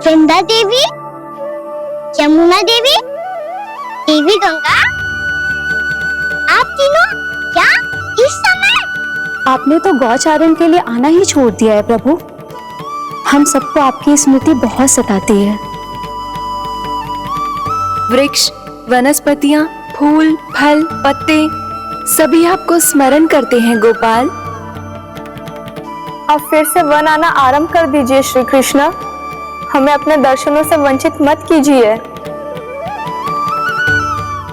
वृंदा देवी, यमुना देवी, देवी गंगा, आप तीनों क्या इस समय? आपने तो गौचारण के लिए आना ही छोड़ दिया है प्रभु। हम सबको आपकी स्मृति बहुत सताती है। वृक्ष, वनस्पतियां, फूल, फल, पत्ते सभी आपको स्मरण करते हैं गोपाल। अब फिर से वन आना आरंभ कर दीजिए श्री कृष्ण। हमें अपने दर्शनों से वंचित मत कीजिए।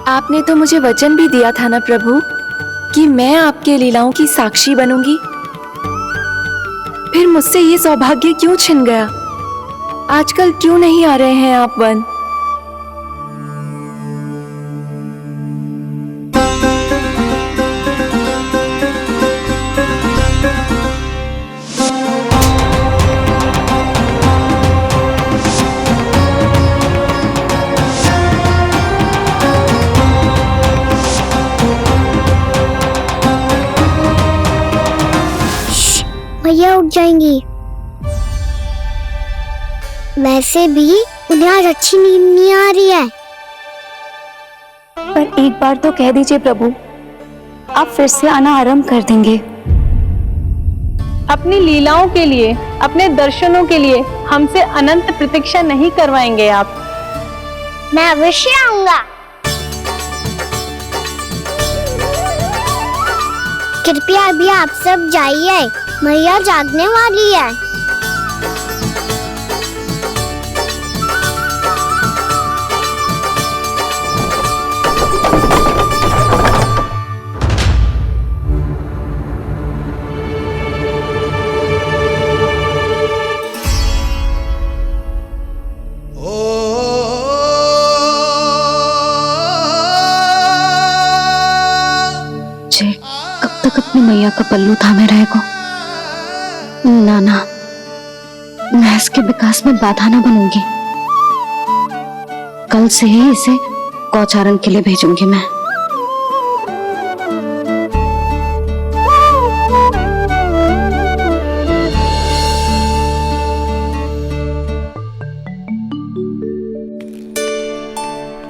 आपने तो मुझे वचन भी दिया था ना प्रभु कि मैं आपके लीलाओं की साक्षी बनूंगी। फिर मुझसे ये सौभाग्य क्यों छिन गया? आजकल क्यों नहीं आ रहे हैं आप वन? भैया उठ जाएंगी। वैसे भी उन्हें आज अच्छी नींद नहीं आ रही है। पर एक बार तो कह दीजिए प्रभु, आप फिर से आना आरंभ कर देंगे। अपनी लीलाओं के लिए, अपने दर्शनों के लिए हमसे अनंत प्रतीक्षा नहीं करवाएंगे आप? मैं अवश्य आऊंगा। कृपया अभी आप सब जाइए, मैया जागने वाली है। कब तक अपनी मैया का पल्लू थामे रहेगा? ना, मैं इसके विकास में बाधा ना बनूंगी। कल से ही इसे गौचारण के लिए भेजूंगी मैं।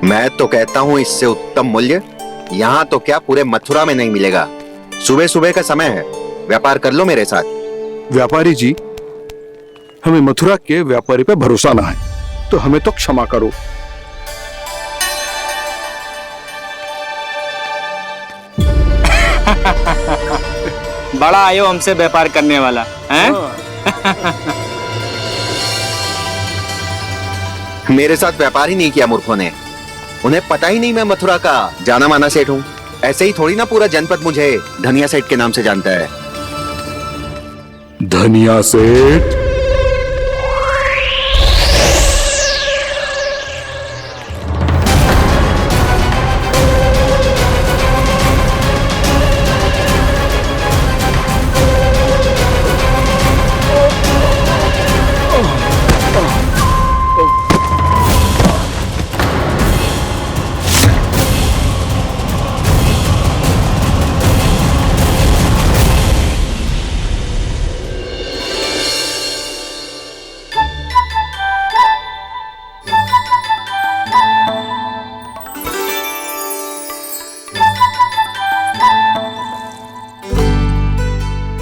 मैं तो कहता हूँ इससे उत्तम मूल्य यहाँ तो क्या पूरे मथुरा में नहीं मिलेगा। सुबह सुबह का समय है, व्यापार कर लो मेरे साथ। व्यापारी जी, हमें मथुरा के व्यापारी पे भरोसा ना है, तो हमें तो क्षमा करो। बड़ा आयो हमसे व्यापार करने वाला हैं? मेरे साथ व्यापार ही नहीं किया मूर्खों ने। उन्हें पता ही नहीं मैं मथुरा का जाना माना सेठ हूँ। ऐसे ही थोड़ी ना पूरा जनपद मुझे धनिया सेठ के नाम से जानता है। धनिया सेठ?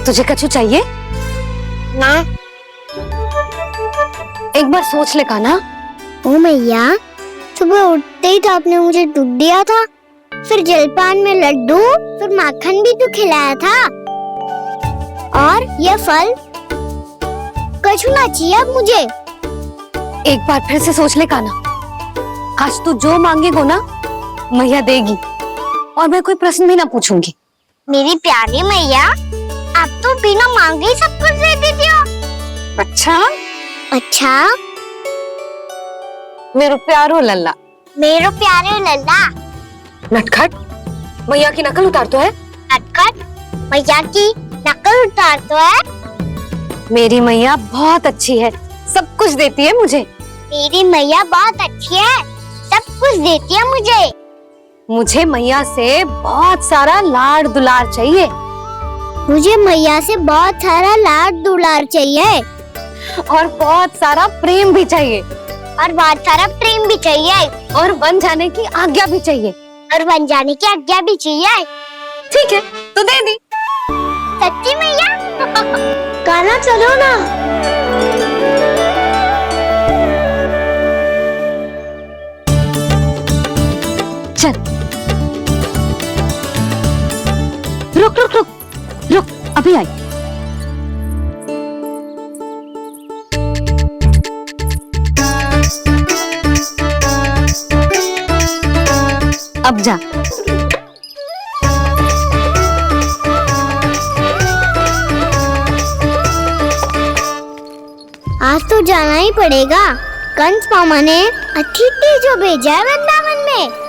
तुझे कछु चाहिए? ना। एक बार सोच ले कान्हा। ओ मैया, सुबह उठते ही तो आपने मुझे दूध दिया था, फिर जलपान में लड्डू, फिर माखन भी तो खिलाया था। और ये फल कछु ना चाहिए अब मुझे। एक बार फिर से सोच ले कान्हा। आज तू जो मांगेगो ना, मैया देगी, और मैं कोई प्रश्न भी ना पूछूंगी। मेरी प्यारी मैया, आप तो बिना मांगे ही सब कुछ दे देती हो। अच्छा? मेरो प्यारो लल्ला। मेरो प्यारे लल्ला। नटखट, मैया की नकल उतार तो है। नटखट, मैया की नकल उतार तो है। मेरी मैया बहुत अच्छी है, सब कुछ देती है मुझे। मेरी मैया बहुत अच्छी है, सब कुछ देती है मुझे। मुझे मैया से बहुत सारा लाड़ दुलार चाहिए। मुझे मैया से बहुत सारा लाड दुलार चाहिए। और बहुत सारा प्रेम भी चाहिए, और बहुत सारा प्रेम भी चाहिए, और बन जाने की आज्ञा भी चाहिए। और बन जाने की आज्ञा भी चाहिए। ठीक है, तो दे दी। सच्ची मैया? गाना चलो ना। चल, रुक रुक रुक रुक, अभी आई। अब जा। आज तो जाना ही पड़ेगा। कंस मामा ने अतिथि जो भेजा है वृंदावन में।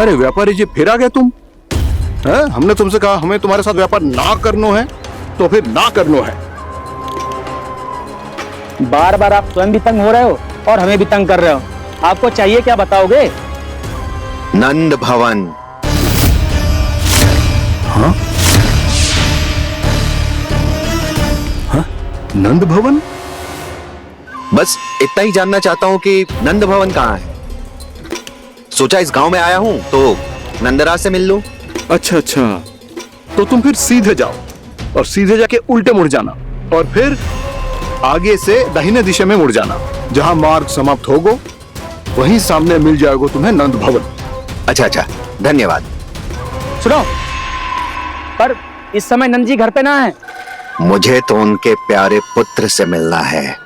अरे व्यापारी जी, फिर आ गए तुम? हैं? हमने तुमसे कहा हमें तुम्हारे साथ व्यापार ना करनो है, तो फिर ना करनो है। बार बार आप स्वयं भी तंग हो रहे हो और हमें भी तंग कर रहे हो। आपको चाहिए क्या, बताओगे? नंद भवन। हाँ? हाँ? नंद भवन? बस इतना ही जानना चाहता हूँ कि नंद भवन कहाँ है। सोचा इस गांव में आया हूँ तो नंदराज से मिल लूं। अच्छा अच्छा, तो तुम फिर सीधे जाओ और सीधे जाके उल्टे मुड़ जाना, और फिर आगे से दाहिने दिशा में मुड़ जाना। जहां मार्ग समाप्त होगो वहीं सामने मिल जाएगा तुम्हें नंद भवन। अच्छा अच्छा, धन्यवाद। सुनो, पर इस समय नंद जी घर पे ना है। मुझे तो उनके प्यारे पुत्र से मिलना है।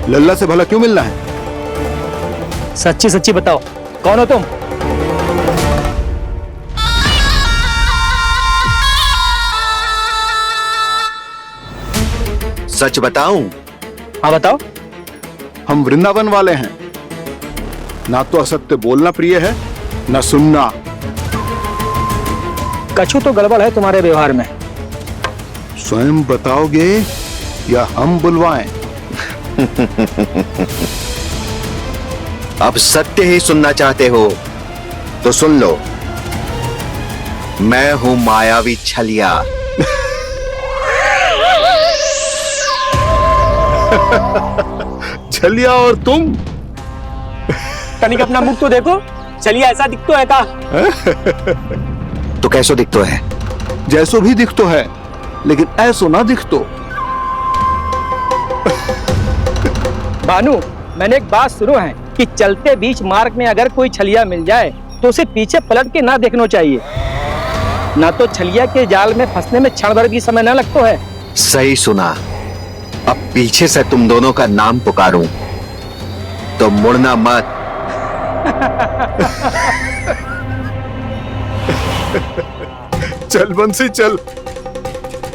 लल्ला से भला क्यों मिलना है? सच्ची सच्ची बताओ, कौन हो तुम? सच बताऊं? हाँ बताओ। हम वृंदावन वाले हैं। ना तो असत्य बोलना प्रिय है, ना सुनना। कछु तो गड़बड़ है तुम्हारे व्यवहार में। स्वयं बताओगे या हम बुलवाएं? अब सत्य ही सुनना चाहते हो तो सुन लो। मैं हूं मायावी छलिया। छलिया और तुम? तनिक अपना मुख तो देखो, चलिए ऐसा दिख तो है का? तो कैसो दिखतो है? जैसो भी दिख तो है, लेकिन ऐसो ना दिख तो। भानु, मैंने एक बात सुनो है कि चलते बीच मार्ग में अगर कोई छलिया मिल जाए तो उसे पीछे पलट के ना देखना चाहिए, ना तो छलिया के जाल में फंसने में क्षण भर भी समय ना लगता है। सही सुना। अब पीछे से तुम दोनों का नाम पुकारूं तो मुड़ना मत। चल बंसी चल,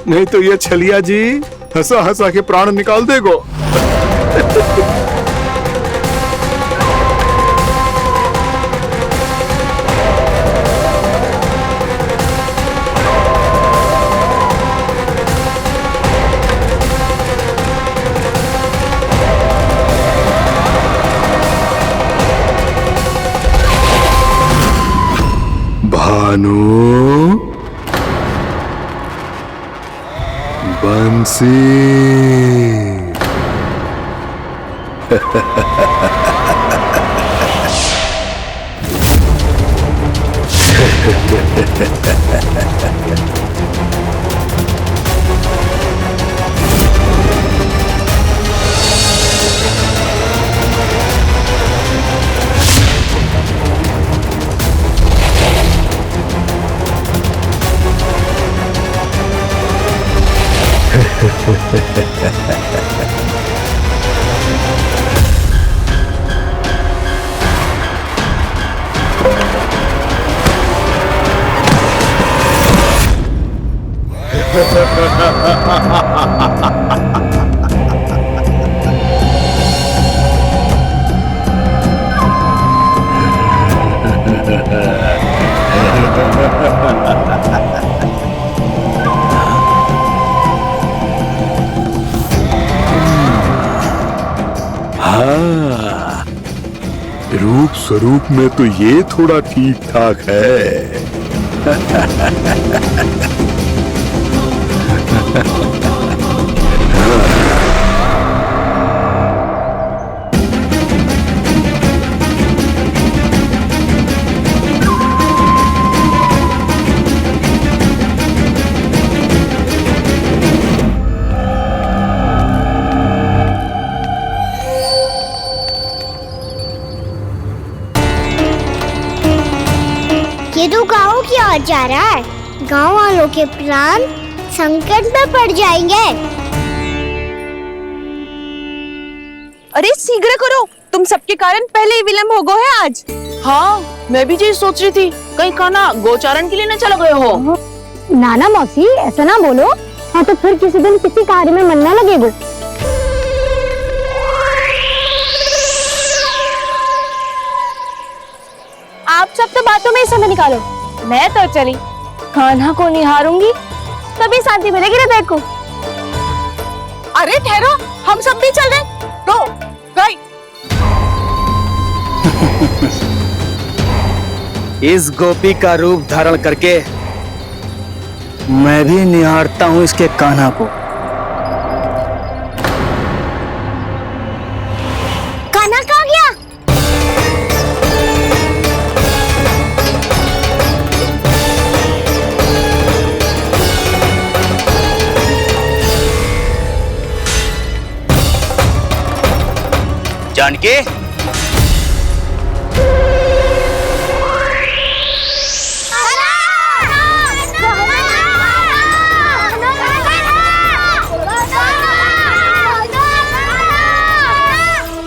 नहीं तो ये छलिया जी हंसा हंसा के प्राण निकाल देगो। भानु, बंसी। हाँ, रूप स्वरूप में तो ये थोड़ा ठीक ठाक है। ये तो गाँव की ओर जा रहा है। गाँव वालों के प्राण संकट में पड़ जाएंगे। अरे शीघ्र करो, तुम सबके कारण पहले ही विलंब हो गए है आज। हाँ, मैं भी यही सोच रही थी, कहीं खाना गोचारण के लिए न चला गए हो। नाना मौसी, ऐसा ना बोलो। हाँ तो फिर किसी दिन किसी कार्य में मन ना लगेगा। आप सब तो बातों में ही समय निकालो। मैं तो चली कान्हा को निहारूंगी, तभी शांति मिलेगी हृदय को। अरे ठहरो, हम सब भी चल रहे। तो गई। इस गोपी का रूप धारण करके मैं भी निहारता हूँ इसके कान्हा को। कान्हा कहाँ गया? जानकी,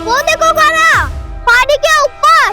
वो देखो कान्हा, पहाड़ी के ऊपर।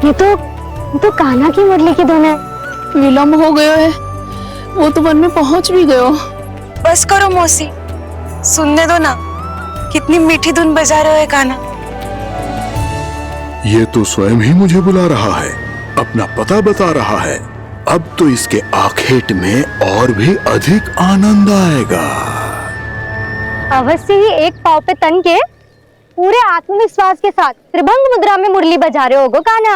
ये तो कान्हा की मुरली की धुन है। विलंब हो गया है, वो तो वन में पहुंच भी गयो। बस करो मौसी, सुनने दो ना, कितनी मीठी धुन बजा रहे हो कान्हा। ये तो स्वयं ही मुझे बुला रहा है, अपना पता बता रहा है। अब तो इसके आखेट में और भी अधिक आनंद आएगा। अवश्य ही एक पाव पे तन के पूरे आत्मविश्वास के साथ त्रिभंग मुद्रा में मुरली बजा रहे होगो कान्हा।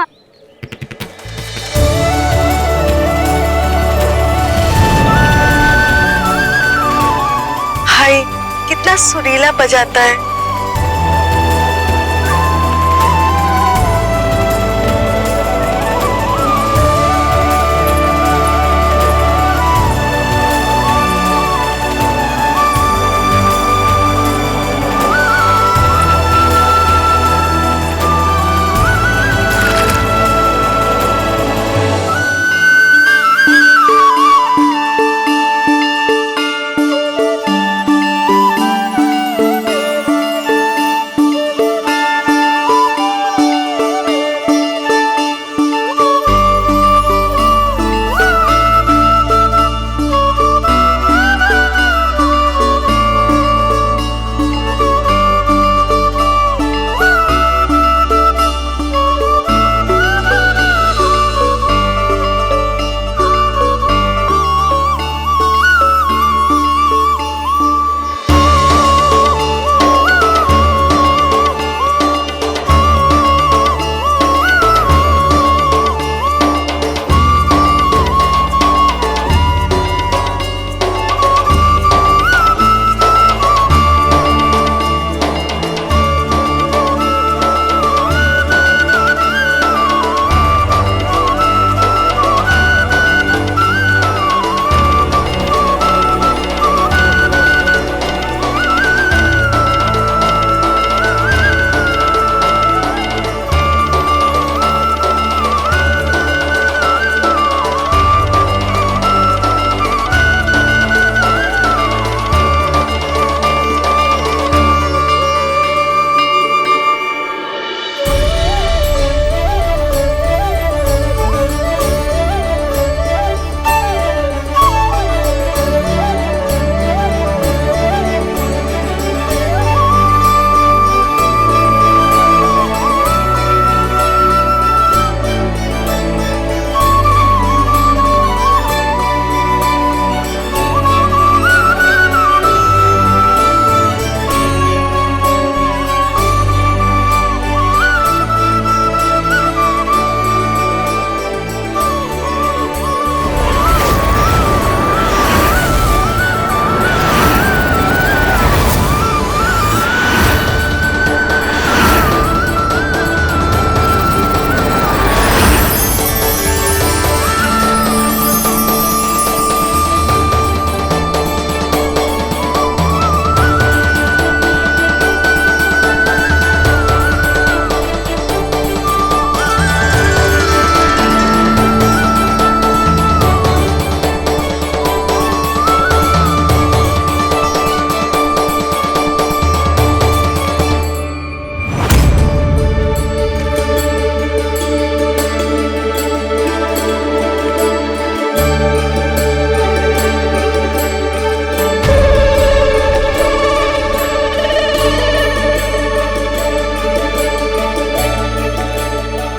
हाय, कितना सुरीला बजाता है।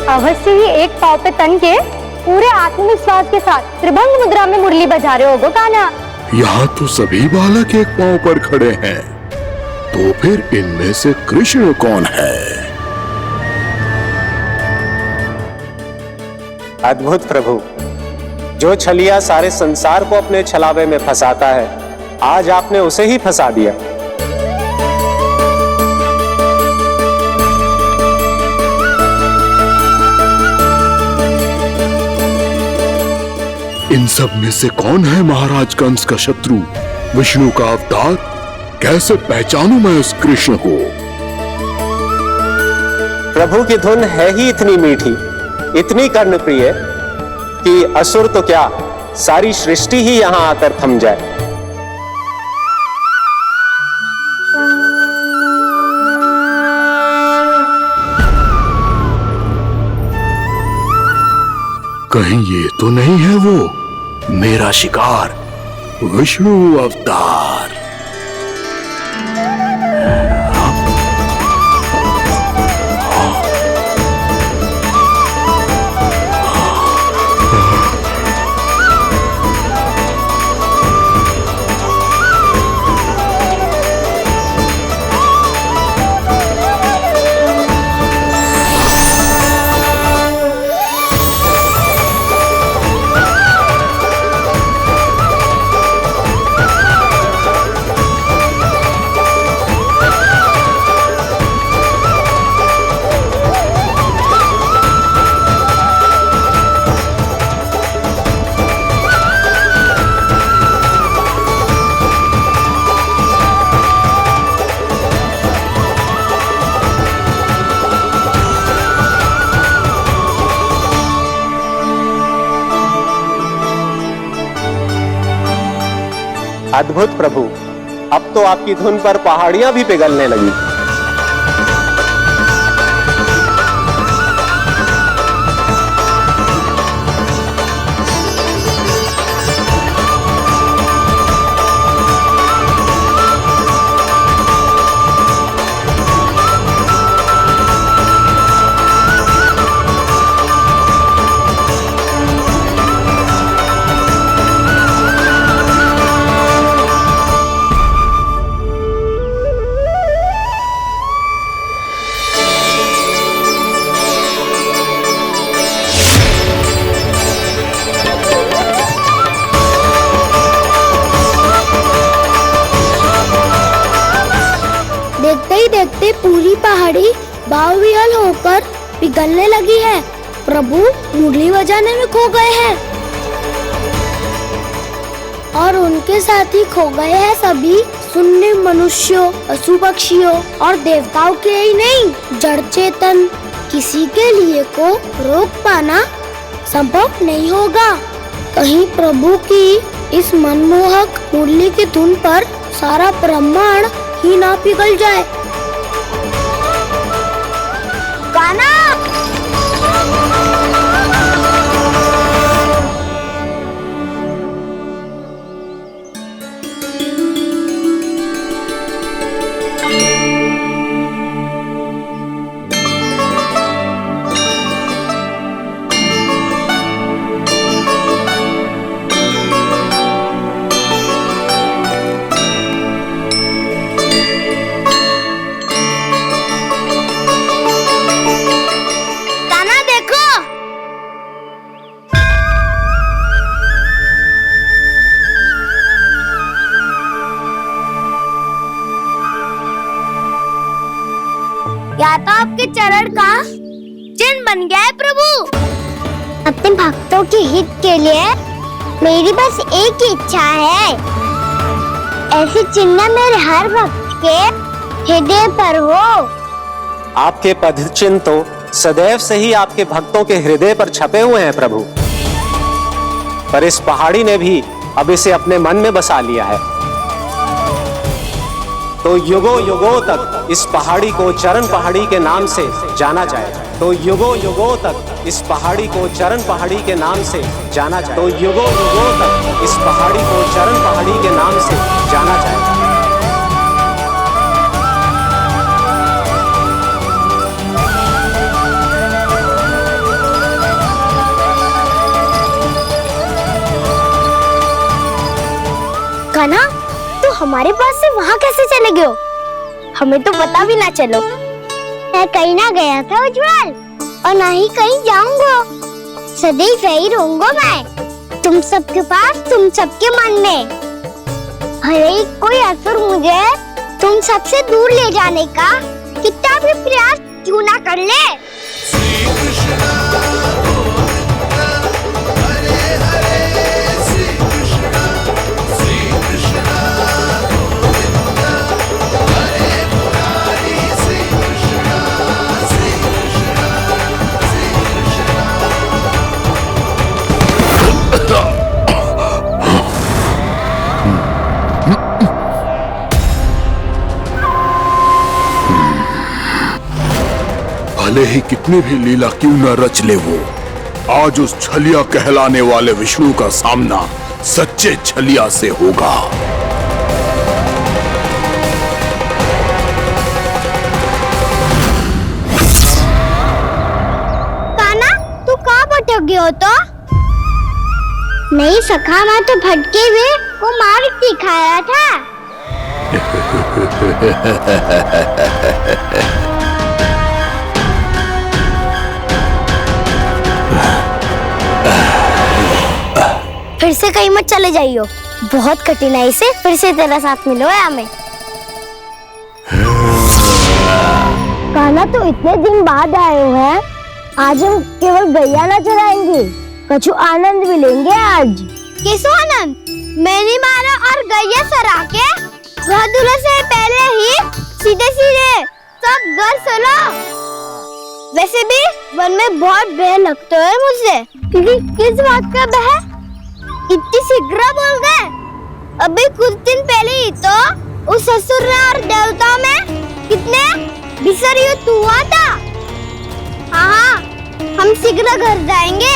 अवश्य ही एक पाव पे तन के पूरे आत्मविश्वास के साथ त्रिभंग मुद्रा में मुरली बजा रहे होगो कान्हा। यहाँ तो सभी बालक एक पांव पर खड़े हैं, तो फिर इनमें से कृष्ण कौन है? अद्भुत प्रभु, जो छलिया सारे संसार को अपने छलावे में फंसाता है, आज आपने उसे ही फंसा दिया। इन सब में से कौन है महाराज कंस का शत्रु, विष्णु का अवतार? कैसे पहचानूं मैं उस कृष्ण को? प्रभु की धुन है ही इतनी मीठी, इतनी कर्णप्रिय कि असुर तो क्या, सारी सृष्टि ही यहां आकर थम जाए। कहीं ये तो नहीं है वो मेरा शिकार, विष्णु अवतार? अद्भुत प्रभु, अब तो आपकी धुन पर पहाड़ियां भी पिघलने लगी। देखते ही देखते पूरी पहाड़ी बावविहल होकर पिघलने लगी है। प्रभु मुरली बजाने में खो गए हैं और उनके साथ ही खो गए हैं सभी सुनने मनुष्यों, पशु पक्षियों और देवताओं के ही नहीं, जड़ चेतन किसी के लिए को रोक पाना संभव नहीं होगा। कहीं प्रभु की इस मनमोहक मुरली की धुन पर सारा ब्रह्मांड ही ना पिघल जाए। गाना या तो आपके चरण का चिन्ह बन गया है प्रभु। अपने भक्तों के हित के लिए मेरी बस एक ही इच्छा है, ऐसे चिन्ह मेरे हर भक्त के हृदय पर हो। आपके पद चिन्ह तो सदैव से ही आपके भक्तों के हृदय पर छपे हुए हैं प्रभु, पर इस पहाड़ी ने भी अब इसे अपने मन में बसा लिया है। तो युगों युगों तक इस पहाड़ी को चरण पहाड़ी के नाम से जाना जाए। तो युगों युगों तक इस पहाड़ी को चरण पहाड़ी के नाम से जाना जाए। तो युगों युगों तक इस पहाड़ी को चरण पहाड़ी के नाम से जाना जाए। कान्हा, तो हमारे पास से वहाँ कैसे चले गए हो? हमें तो पता भी ना चलो। मैं कहीं ना गया था उज्जवल, और ना ही कहीं जाऊंगा। सदैव यही रहूंगा मैं, तुम सबके पास, तुम सबके मन में। भले ही कोई असुर मुझे तुम सबसे दूर ले जाने का कितना भी प्रयास क्यों ना कर ले। भले ही कितनी भी लीला क्यों न रच ले वो, आज उस छलिया कहलाने वाले विष्णु का सामना सच्चे छलिया से होगा। कान्हा, तू कहाँ भटक गया हो? तो नहीं सखा, मैं तो भटके हुए को मार्ग दिखाया था। फिर से कहीं मत चले जाइयो, बहुत कठिनाई से फिर से तेरा साथ मिलो है हमें। कान्हा, तो इतने दिन बाद आए हुए हैं, आज हम केवल गैया ना चराएंगे, कछु आनंद भी लेंगे आज। किस आनंद? मेरी मारा और गैया सरा के वह दूल्हे से पहले ही सीधे सीधे सब घर चलो। वैसे भी वन में बहुत भय लगता है मुझे, क्योंकि किस बात का भय? इतनी शीघ्र बोल गए। अभी कुछ दिन पहले ही तो उस ससुर और देवता में कितने भीषण युद्ध हुआ था। हाँ, हम शीघ्र घर जाएंगे।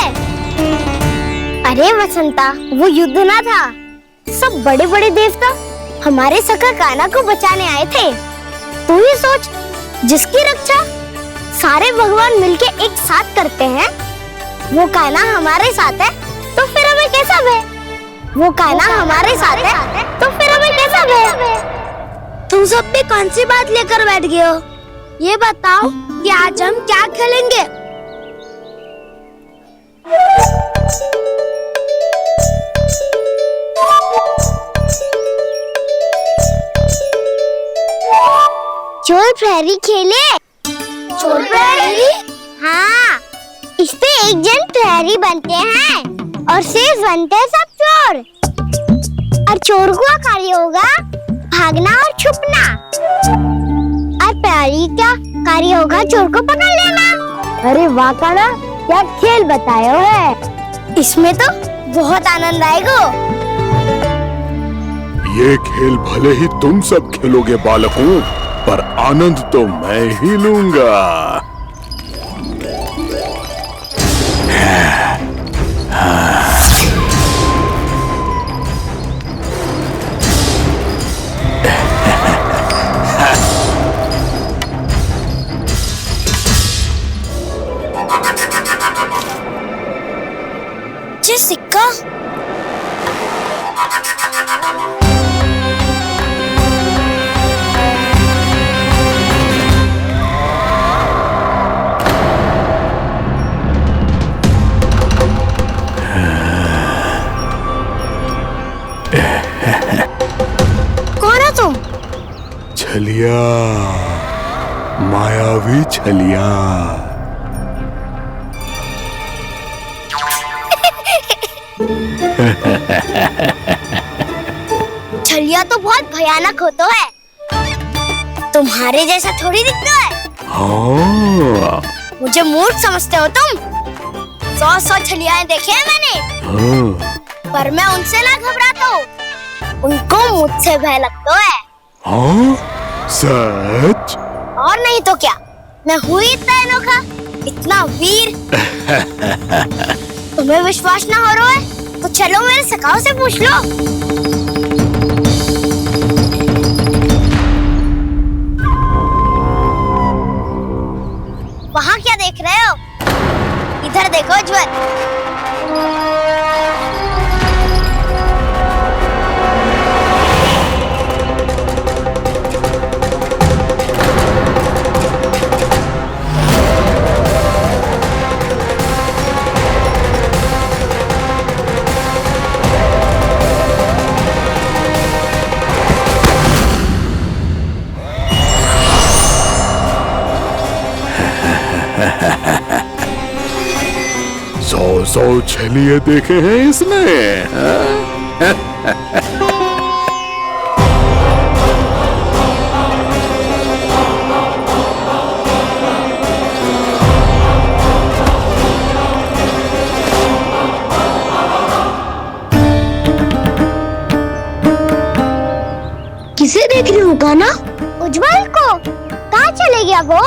अरे वसंता, वो युद्ध ना था, सब बड़े बड़े देवता हमारे सखा कान्हा को बचाने आए थे। तू ही सोच, जिसकी रक्षा सारे भगवान मिलके एक साथ करते हैं, वो कान्हा हमारे साथ है तो फिर हमें कैसा भय? वो कान्हा हमारे साथ है तो फिर हमें कैसा भय? तुम सब भी कौन सी बात लेकर बैठ गए हो? ये बताओ कि आज हम क्या खेलेंगे? चोर प्रहरी खेले। चोर प्रहरी? हाँ, इस पे एक जन प्रहरी बनते हैं और शेष बनते हैं सब चोर। और चोर का कार्य होगा भागना और छुपना, और प्रहरी का कार्य होगा चोर को पकड़ लेना। अरे वाह कान्हा, क्या खेल बताया है। इसमें तो बहुत आनंद आएगा। ये खेल भले ही तुम सब खेलोगे बालकों, पर आनंद तो मैं ही लूंगा। ये सिक्का कौन है तुम? छलिया, मायावी छलिया। छलिया तो बहुत भयानक होता है, तुम्हारे जैसा थोड़ी दिखता है। हाँ। मुझे मूर्ख समझते हो तुम? 100 छलियाएं देखे हैं मैंने। हाँ। पर मैं उनसे ना घबराता हूँ, उनको मुझसे भय लगता है। हाँ? सच? और नहीं तो क्या, मैं हूँ इतना अनोखा, इतना वीर। तुम्हें विश्वास ना हो रहा है तो चलो मेरे सखाओं से पूछ लो। वहाँ क्या देख रहे हो? इधर देखो उज्जवल। सौ छलिए देखे हैं इसने। किसे देख रही हूँ कान्हा? उज्जवल को। कहाँ चले गया वो?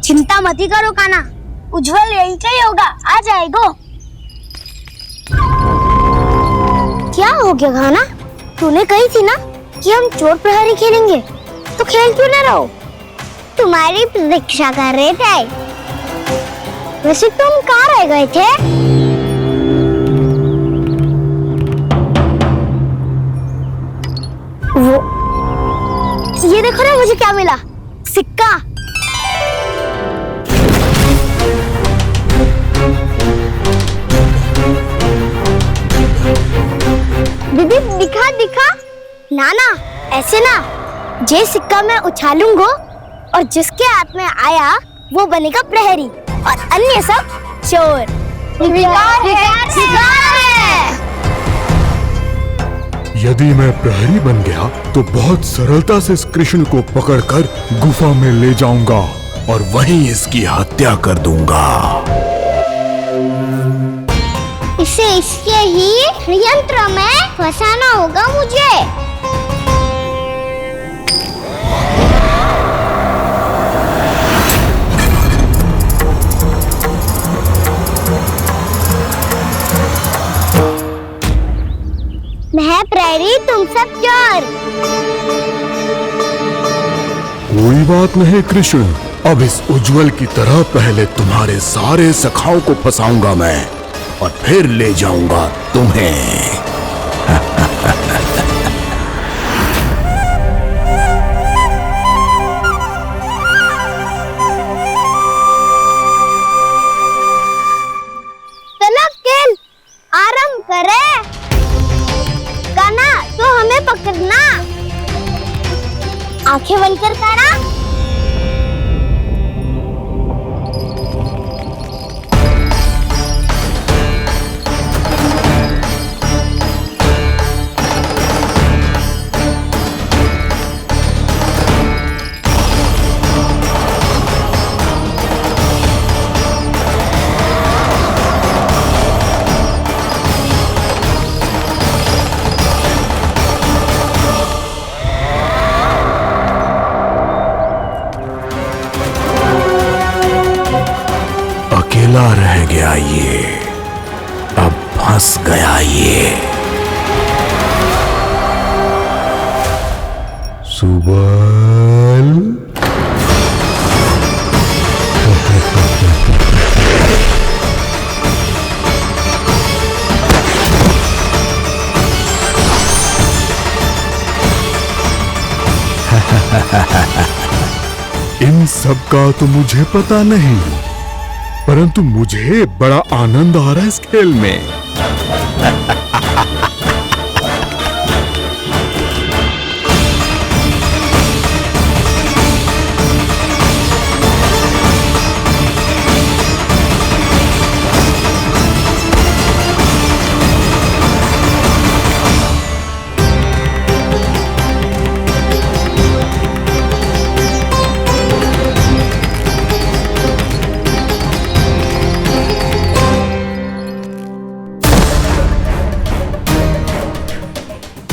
चिंता मत करो कान्हा, उज्जवल यहीं का ही होगा, आ जाएगा। क्या हो गया कान्हा? तूने कही थी ना कि हम चोर प्रहरी खेलेंगे, तो खेल क्यों ना रहो? तुम्हारी प्रतीक्षा कर रहे थे। वैसे तुम कहाँ रह गए थे? वो ये देखो ना, मुझे क्या मिला? सिक्का। दीदी दिखा दिखा। ना ना, ऐसे ना, ये सिक्का मैं उछालूंगा और जिसके हाथ में आया वो बनेगा प्रहरी और अन्य सब चोर। स्वीकार है, स्वीकार है। यदि मैं प्रहरी बन गया तो बहुत सरलता से इस कृष्ण को पकड़कर गुफा में ले जाऊंगा और वहीं इसकी हत्या कर दूंगा। इसे इसके ही षड्यंत्र में फंसाना होगा मुझे। मैं प्रहरी, तुम सब चोर। कोई बात नहीं कृष्ण, अब इस उज्जवल की तरह पहले तुम्हारे सारे सखाओं को फंसाऊंगा मैं और फिर ले जाऊंगा तुम्हें। चलो खेल आरंभ करें। कान्हा, तो हमें पकड़ना। आंखें बंद कर कान्हा। अकेला रह गया ये, अब फंस गया ये। सुबल। इन सब का तो मुझे पता नहीं, परंतु मुझे बड़ा आनंद आ रहा है इस खेल में।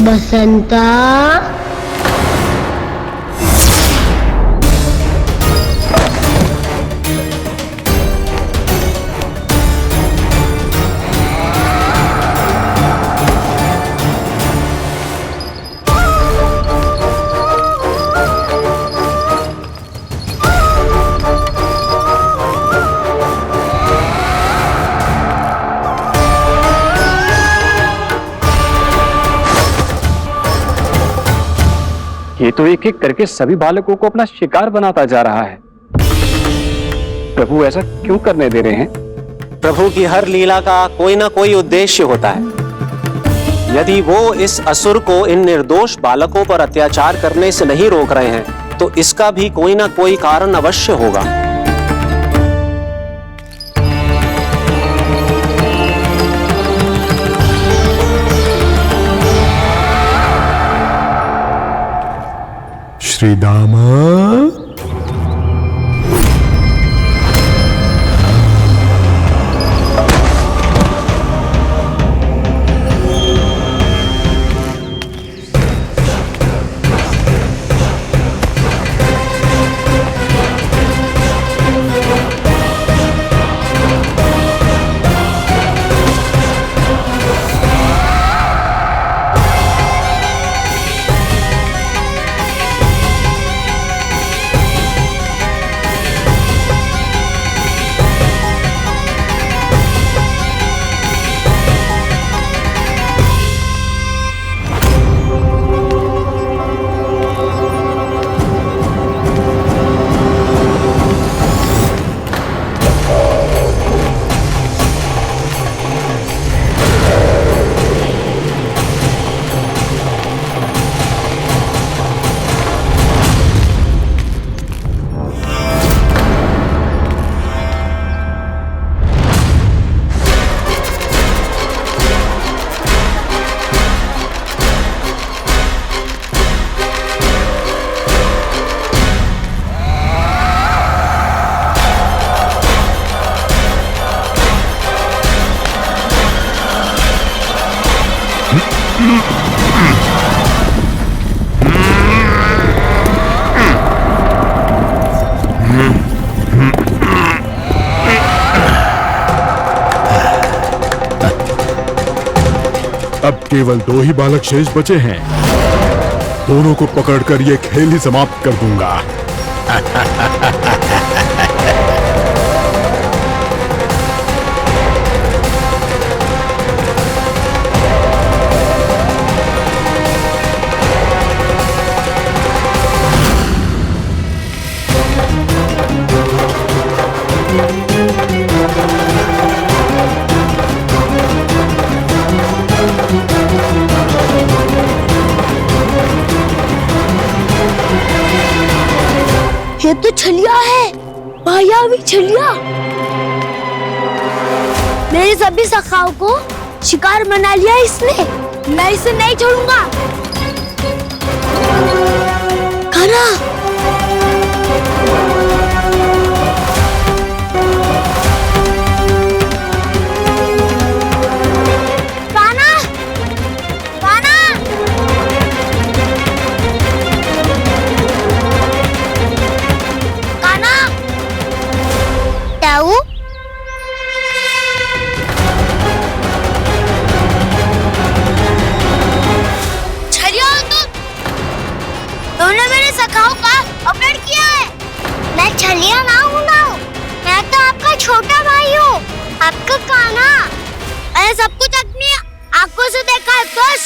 बसंता, ये तो एक एक करके सभी बालकों को अपना शिकार बनाता जा रहा है। प्रभु ऐसा क्यों करने दे रहे हैं? प्रभु की हर लीला का कोई ना कोई उद्देश्य होता है। यदि वो इस असुर को इन निर्दोष बालकों पर अत्याचार करने से नहीं रोक रहे हैं, तो इसका भी कोई ना कोई कारण अवश्य होगा। श्री दामा, अब केवल 2 ही बालक शेष बचे हैं। दोनों को पकड़कर ये खेल ही समाप्त कर दूंगा। ये तो छलिया है, मायावी छलिया। मेरे सभी सखाओं को शिकार बना लिया इसने। मैं इसे नहीं छोड़ूंगा। कान्हा, कान्हा, कान्हा। कान्हा, ताऊ, छलिया हो तुम। तुमने मेरे सखाओं का अपहरण किया है। मैं छलिया ना हूँ ना, मैं तो आपका छोटा भाई हूँ, आपका कान्हा। मैंने सब कुछ अपनी आंखों से देखा है। खुश,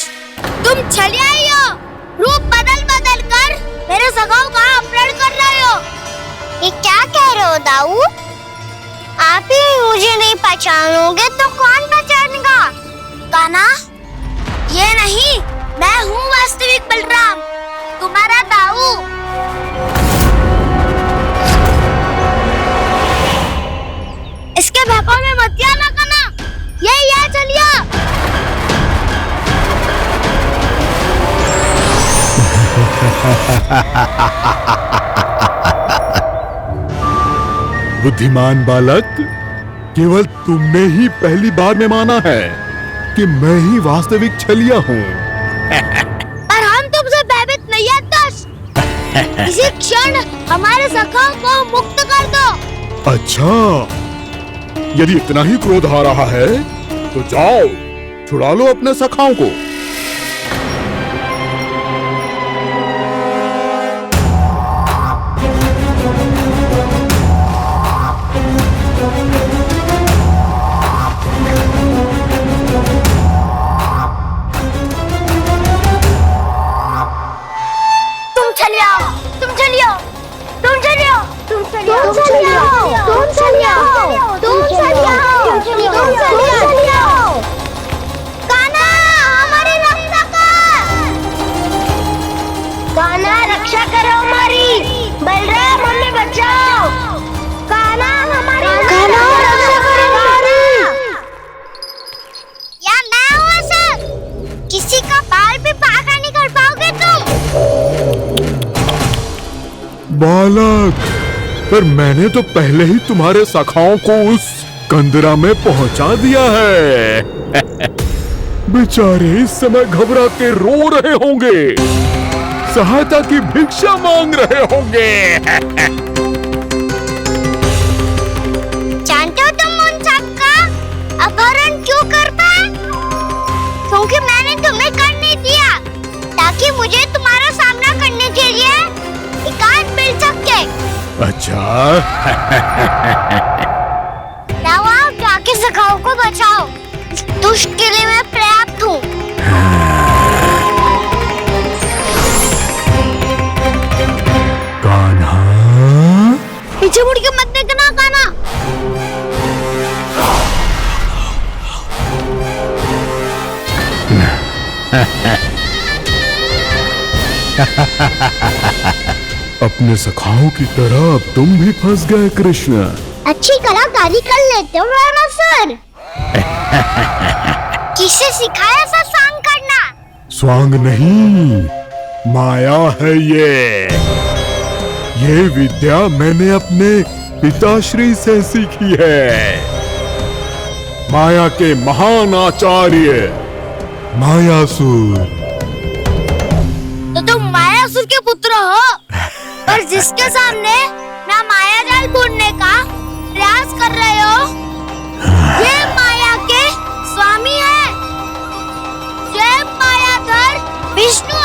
तुम छलिया ही हो। रूप बदल बदल कर मेरे सखाओं का अपहरण कर रहे हो। ये क्या कह रहे हो दाऊ? आप ही मुझे नहीं पहचानोगे तो कौन पहचानेगा? कान्हा, ये नहीं, मैं हूँ वास्तविक बलराम, तुम्हारा दाऊ। इसके भौकाल में मत आना कान्हा, ये चलिए। बुद्धिमान बालक, केवल तुमने ही पहली बार में माना है कि मैं ही वास्तविक छलिया हूँ। पर हम तुमसे भयभीत नहीं है दस। इसी क्षण हमारे सखाओं को मुक्त कर दो। अच्छा, यदि इतना ही क्रोध आ रहा है तो जाओ, छुड़ा लो अपने सखाओं को। रक्षा करो हमारी, बलराम हमें बचाओ। कान्हा हमारी रक्षा करो हमारी। या मैं हूँ सर, किसी का बाल भी पाका नहीं कर पाओगे तुम। बालक, पर मैंने तो पहले ही तुम्हारे सखाओं को उस कंदरा में पहुंचा दिया है। बेचारे इस समय घबरा के रो रहे होंगे, सहायता की भिक्षा मांग रहे होंगे। जानते हो तुम उन सबका अपहरण क्यों कर पाए? क्योंकि मैंने तुम्हें कर नहीं दिया, ताकि मुझे तुम्हारा सामना करने के लिए एकांत मिल सके। अच्छा। जाओ, जाके सखाओं को बचाओ। दुष्ट के लिए मैं पर्याप्त हूँ। कान्हा, पीछे मुड़ के मत देखना कान्हा। अपने सखाओं की तरह अब तुम भी फंस गए कृष्ण। अच्छी कलाकारी कर लेते हो राणा सर। किससे सिखाया ऐसा स्वांग करना? स्वांग नहीं, माया है ये विद्या मैंने अपने पिताश्री से सीखी है। माया के महान आचार्य मायासुर। तो तुम मायासुर के पुत्र हो, पर जिसके सामने मैं माया जाल बुनने का प्रयास कर रहे हो, ये माया के स्वामी है, ये मायाधर विष्णु